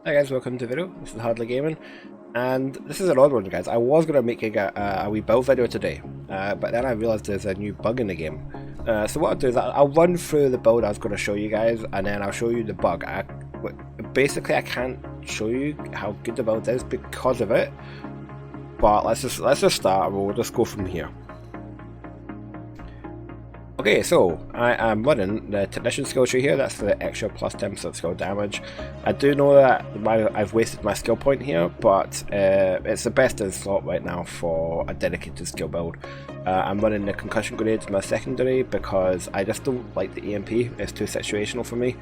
Hi guys, welcome to the video. This is Hardly Gaming, and this is an odd one, guys. I was going to make a wee build video today, but then I realised there's a new bug in the game. So what I'll do is I'll run through the build I was going to show you guys, and then I'll show you the bug. Basically, I can't show you how good the build is because of it, but let's just start. We'll just go from here. Okay, so I am running the Technician skill tree here. That's for the extra plus 10% skill damage. I do know that I've wasted my skill point here, but it's the best in slot right now for a dedicated skill build. I'm running the Concussion Grenade as my secondary because I just don't like the EMP. It's too situational for me.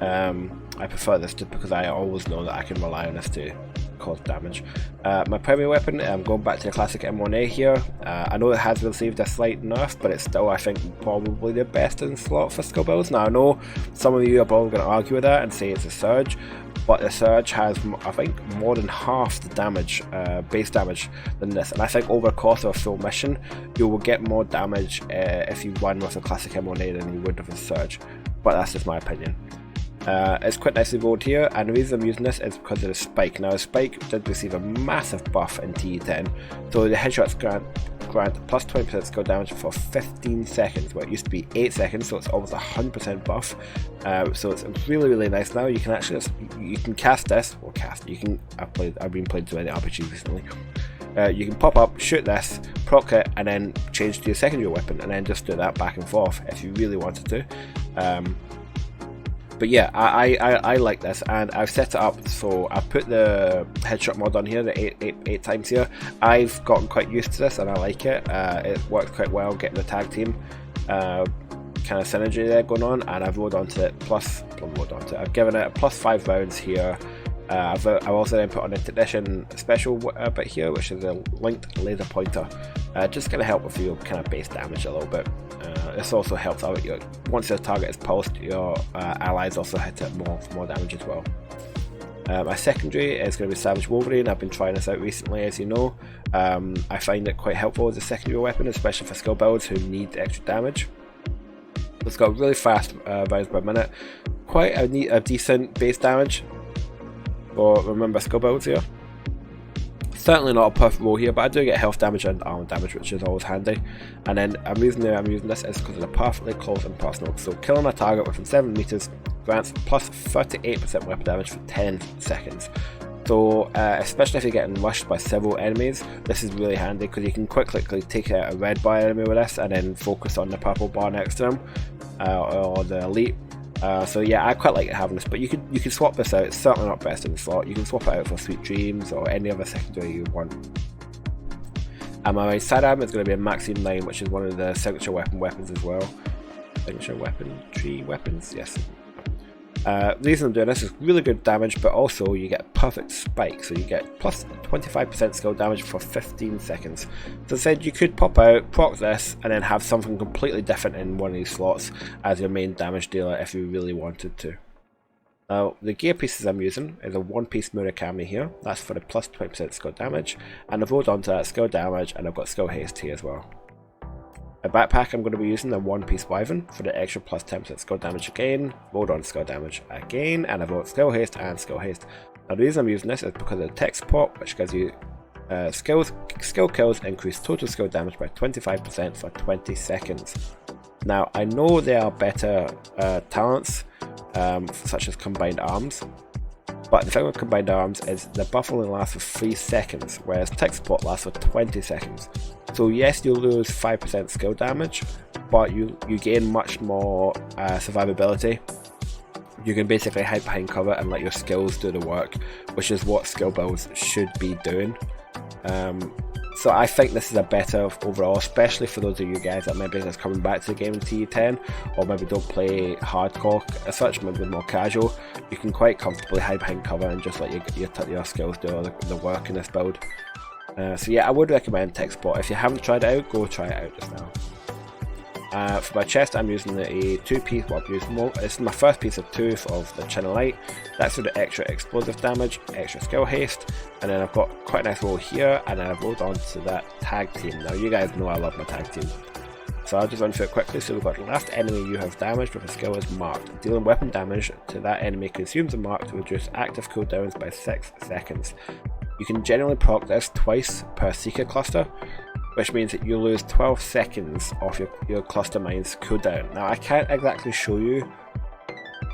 I prefer this just because I always know that I can rely on this to cause damage. My primary weapon, I'm going back to the classic M1A here. I know it has received a slight nerf, but it's still, I think, probably the best in slot for skill builds. Now I know some of you are probably going to argue with that and say it's a Surge, but the Surge has, I think, more than half the damage, base damage than this, and I think over the course of a full mission you will get more damage if you run with a classic M1A than you would with a Surge, but that's just my opinion. It's quite nicely rolled here, and the reason I'm using this is because of the spike. Now the spike did receive a massive buff in Tu10, so the headshots grant plus 20% skill damage for 15 seconds, where it used to be 8 seconds, so it's almost 100% buff. So it's really nice now. You can actually you can cast this, or cast. You can I've been playing too many RPGs recently. You can pop up, shoot this, proc it, and then change to your secondary weapon, and then just do that back and forth if you really wanted to. But yeah, I like this, and I've set it up so I put the headshot mod on here, the 8 times here. I've gotten quite used to this and I like it. It works quite well, getting the tag team kind of synergy there going on, and I've rolled onto it I've given it a plus 5 rounds here. I've also then put on a Technician special bit here, which is a linked laser pointer. Just going to help with your kind of base damage a little bit. This also helps out once the target is pulsed, your allies also hit it for more damage as well. My secondary is going to be Savage Wolverine. I've been trying this out recently, as you know. I find it quite helpful as a secondary weapon, especially for skill builds who need extra damage. It's got really fast rounds per minute, quite a decent base damage for, remember, skill builds here. Certainly not a perfect roll here, but I do get health damage and armor damage, which is always handy. And then I'm using this is because of the perfectly close and personal. So killing a target within 7 meters grants plus 38% weapon damage for 10 seconds. So especially if you're getting rushed by several enemies, this is really handy because you can quickly take out a red bar enemy with this and then focus on the purple bar next to them, or the elite. So yeah, I quite like having this, but you can swap this out. It's certainly not best in the slot. You can swap it out for Sweet Dreams or any other secondary you want. And my Sidearm is going to be a Maxim 9, which is one of the signature weapons as well. Signature weapon tree weapons, yes. The reason I'm doing this is really good damage, but also you get a perfect spike, so you get plus 25% skill damage for 15 seconds. So I said you could pop out, proc this, and then have something completely different in one of these slots as your main damage dealer if you really wanted to. Now, the gear pieces I'm using is a one-piece Murakami here. That's for the plus 20% skill damage, and I've rolled onto that skill damage, and I've got skill haste here as well. A backpack, I'm going to be using the one-piece Wyvern for the extra plus 10% skill damage again, rolled on skill damage again, and I've rolled skill haste and skill haste. Now the reason I'm using this is because of the tech support, which gives you skill kills increase total skill damage by 25% for 20 seconds. Now I know there are better talents, such as Combined Arms, but the thing with Combined Arms is the buff only lasts for 3 seconds, whereas tech support lasts for 20 seconds. So yes, you'll lose 5% skill damage, but you gain much more survivability. You can basically hide behind cover and let your skills do the work, which is what skill builds should be doing. So I think this is a better overall, especially for those of you guys that maybe just coming back to the game in Tu10, or maybe don't play hardcore as such, maybe more casual. You can quite comfortably hide behind cover and just let your skills do all the work in this build. So yeah, I would recommend tech support. If you haven't tried it out, go try it out just now. For my chest, I'm using a 2-piece, this is my first piece of 2 of the Channel Light. That's for the extra explosive damage, extra skill haste, and then I've got quite a nice roll here, and then I've rolled onto that tag team. Now you guys know I love my tag team. So I'll just run through it quickly. So we've got the last enemy you have damaged with a skill is marked. Dealing weapon damage to that enemy consumes a mark to reduce active cooldowns by 6 seconds. You can generally proc this twice per Seeker cluster, which means that you lose 12 seconds off your cluster mine's cooldown. Now I can't exactly show you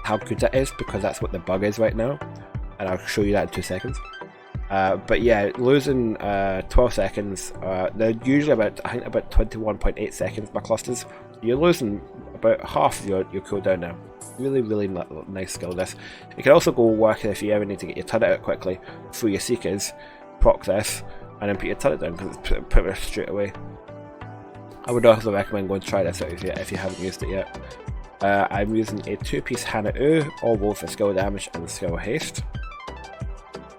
how good that is because that's what the bug is right now, and I'll show you that in 2 seconds. But yeah, losing 12 seconds, they're usually about, I think about 21.8 seconds my clusters. You're losing about half of your cooldown now. Really, really nice skill this. You can also go work if you ever need to get your turret out quickly through your Seekers, proc this, and then put your turret down because it's pretty much straight away. I would also recommend going to try this out if you haven't used it yet. I'm using a 2-piece Hana-U, all roll for skill damage and skill haste.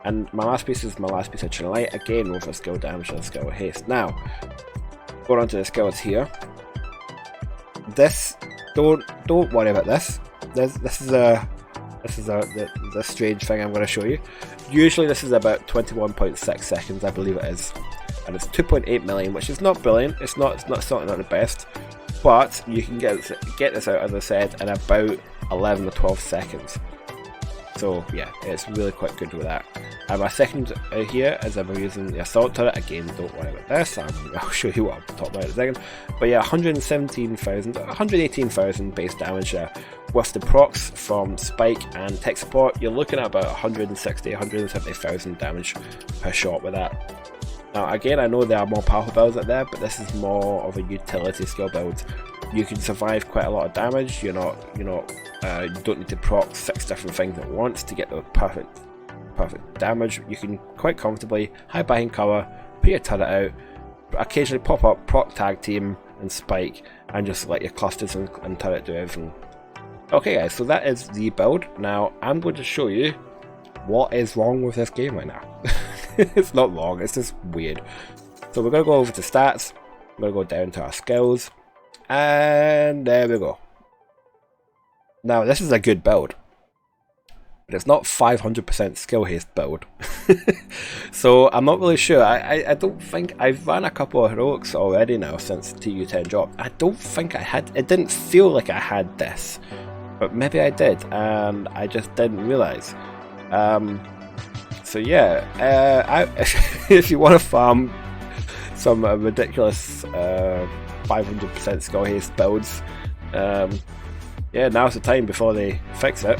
And my last piece is my last piece of Chinlight, again roll for skill damage and skill haste. Now, going on to the skills here. This, don't worry about this. This is a strange thing I'm going to show you. Usually this is about 21.6 seconds, I believe it is, and it's 2.8 million, which is not brilliant. It's not certainly not the best, but you can get this out, as I said, in about 11 or 12 seconds. So yeah, it's really quite good with that. And my second here is I'm using the assault turret. Again, don't worry about this. I'll show you what I'm talking about in a second. But yeah, 118,000 base damage with the procs from Spike and tech support. You're looking at about 170,000 damage per shot with that. Now again, I know there are more powerful builds out there, but this is more of a utility skill build. You can survive quite a lot of damage. You don't need to proc 6 different things at once to get the perfect damage. You can quite comfortably hide behind cover, put your turret out, occasionally pop up, proc tag team and Spike, and just let your clusters and turret do everything. Okay guys, so that is the build. Now I'm going to show you what is wrong with this game right now. It's not wrong, it's just weird. So we're going to go over to stats, we're going to go down to our skills, and there we go. Now this is a good build, but it's not 500% skill haste build. So I'm not really sure. I don't think I've ran a couple of heroics already now since Tu10 dropped. I don't think I had, it didn't feel like I had this, but maybe I did and I just didn't realise. So yeah, if you want to farm some ridiculous 500% skill haste builds, yeah, now's the time before they fix it.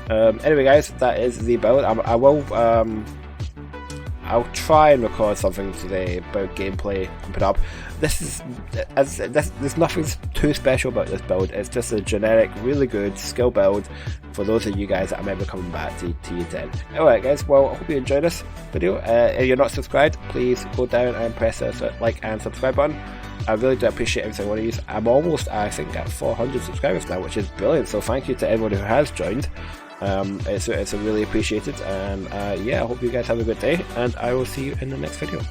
Anyway guys, that is the build. I'll try and record something today about gameplay and put up. There's nothing too special about this build. It's just a generic, really good skill build for those of you guys that are maybe coming back to Tu10. Alright guys, well I hope you enjoyed this video. If you're not subscribed, please go down and press the like and subscribe button. I really do appreciate every single one of you. I'm almost, I think, at 400 subscribers now, which is brilliant. So thank you to everyone who has joined. It's really appreciated. And yeah, I hope you guys have a good day, and I will see you in the next video.